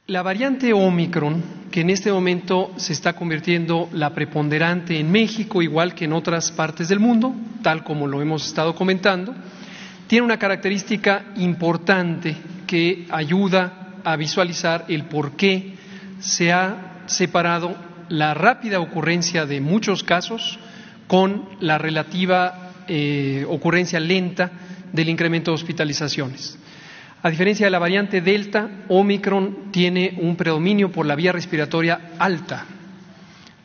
La variante Omicron, que en este momento se está convirtiendo la preponderante en México, igual que en otras partes del mundo, tal como lo hemos estado comentando, tiene una característica importante que ayuda a visualizar el por qué se ha separado la rápida ocurrencia de muchos casos con la relativa ocurrencia lenta del incremento de hospitalizaciones. A diferencia de la variante Delta, Omicron tiene un predominio por la vía respiratoria alta,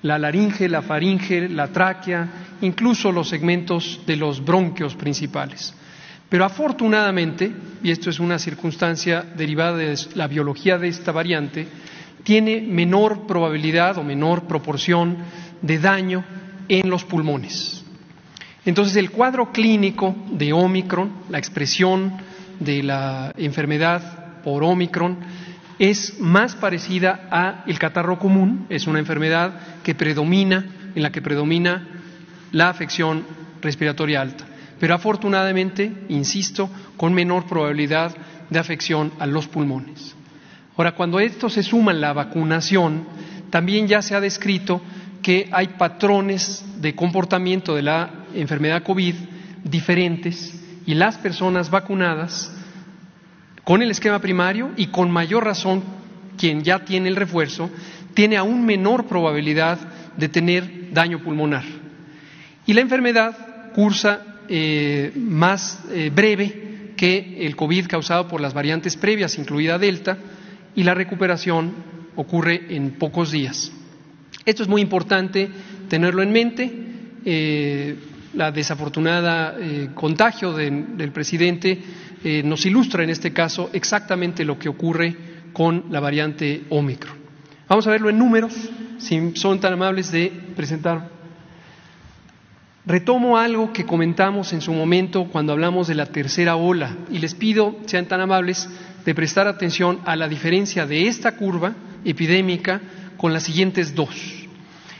la laringe, la faringe, la tráquea, incluso los segmentos de los bronquios principales. Pero afortunadamente, y esto es una circunstancia derivada de la biología de esta variante, tiene menor probabilidad o menor proporción de daño en los pulmones. Entonces, el cuadro clínico de Omicron, la expresión de la enfermedad por Omicron, es más parecida a el catarro común. Es una enfermedad en la que predomina la afección respiratoria alta, pero afortunadamente, insisto, con menor probabilidad de afección a los pulmones. Ahora, cuando esto se suma en la vacunación, también ya se ha descrito que hay patrones de comportamiento de la enfermedad COVID diferentes, y las personas vacunadas con el esquema primario, y con mayor razón quien ya tiene el refuerzo, tiene aún menor probabilidad de tener daño pulmonar. Y la enfermedad cursa más breve que el COVID causado por las variantes previas, incluida Delta, y la recuperación ocurre en pocos días. Esto es muy importante tenerlo en mente. La desafortunada contagio del presidente nos ilustra en este caso exactamente lo que ocurre con la variante Omicron. Vamos a verlo en números, si son tan amables de presentar. Retomo algo que comentamos en su momento cuando hablamos de la tercera ola, y les pido sean tan amables de prestar atención a la diferencia de esta curva epidémica con las siguientes dos.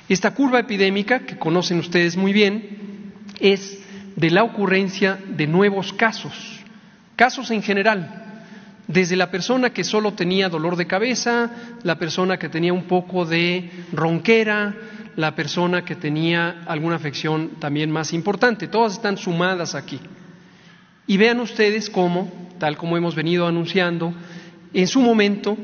Esta curva epidémica, que conocen ustedes muy bien, es de la ocurrencia de nuevos casos en general, desde la persona que solo tenía dolor de cabeza, la persona que tenía un poco de ronquera, la persona que tenía alguna afección también más importante, todas están sumadas aquí. Y vean ustedes cómo, tal como hemos venido anunciando, en su momento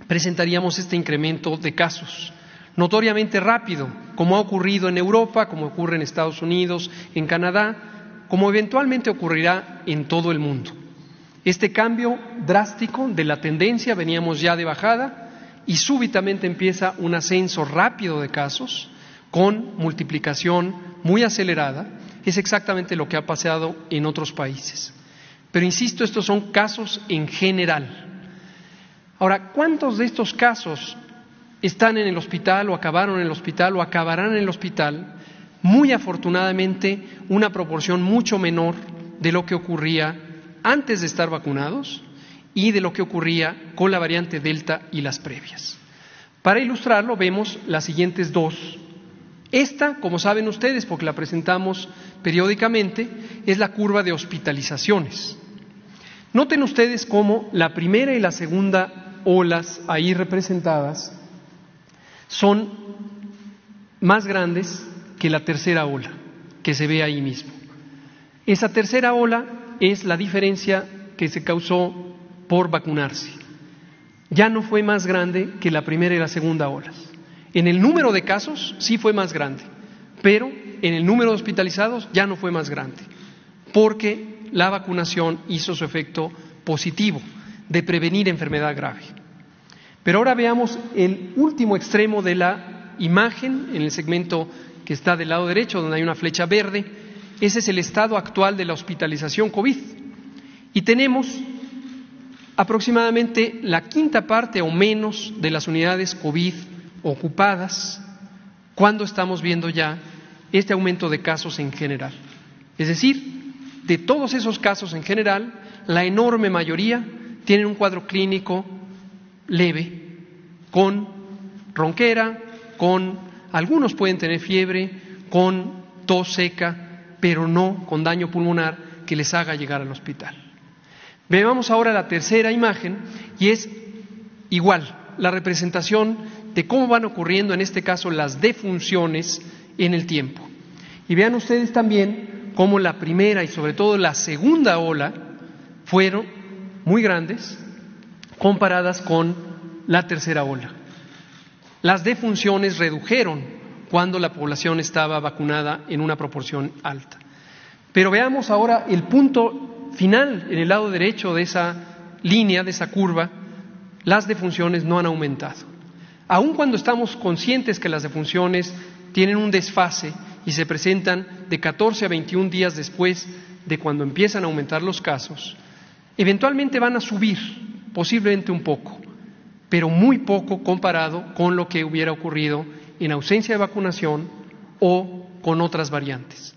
presentaríamos este incremento de casos notoriamente rápido, como ha ocurrido en Europa, como ocurre en Estados Unidos, en Canadá, como eventualmente ocurrirá en todo el mundo. Este cambio drástico de la tendencia, veníamos ya de bajada, y súbitamente empieza un ascenso rápido de casos con multiplicación muy acelerada. Es exactamente lo que ha pasado en otros países. Pero insisto, estos son casos en general. Ahora, ¿cuántos de estos casos están en el hospital o acabaron en el hospital o acabarán en el hospital? Muy afortunadamente, una proporción mucho menor de lo que ocurría antes de estar vacunados y de lo que ocurría con la variante Delta y las previas. Para ilustrarlo, vemos las siguientes dos. Esta, como saben ustedes, porque la presentamos periódicamente, es la curva de hospitalizaciones. Noten ustedes cómo la primera y la segunda olas ahí representadas son más grandes que la tercera ola que se ve ahí mismo. Esa tercera ola es la diferencia que se causó por vacunarse. Ya no fue más grande que la primera y la segunda olas. En el número de casos sí fue más grande, pero en el número de hospitalizados ya no fue más grande, porque la vacunación hizo su efecto positivo de prevenir enfermedad grave. Pero ahora veamos el último extremo de la imagen, en el segmento que está del lado derecho, donde hay una flecha verde. Ese es el estado actual de la hospitalización COVID. Y tenemos aproximadamente la quinta parte o menos de las unidades COVID ocupadas cuando estamos viendo ya este aumento de casos en general. Es decir, de todos esos casos en general, la enorme mayoría tienen un cuadro clínico leve, con ronquera, algunos pueden tener fiebre, con tos seca, pero no con daño pulmonar que les haga llegar al hospital. Veamos ahora la tercera imagen, y es igual, la representación de cómo van ocurriendo, en este caso, las defunciones en el tiempo. Y vean ustedes también cómo la primera y sobre todo la segunda ola fueron muy grandes comparadas con la tercera ola. Las defunciones redujeron cuando la población estaba vacunada en una proporción alta. Pero veamos ahora el punto final en el lado derecho de esa línea, de esa curva. Las defunciones no han aumentado. Aun cuando estamos conscientes que las defunciones tienen un desfase y se presentan de 14 a 21 días después de cuando empiezan a aumentar los casos, eventualmente van a subir, posiblemente un poco, pero muy poco comparado con lo que hubiera ocurrido en ausencia de vacunación o con otras variantes.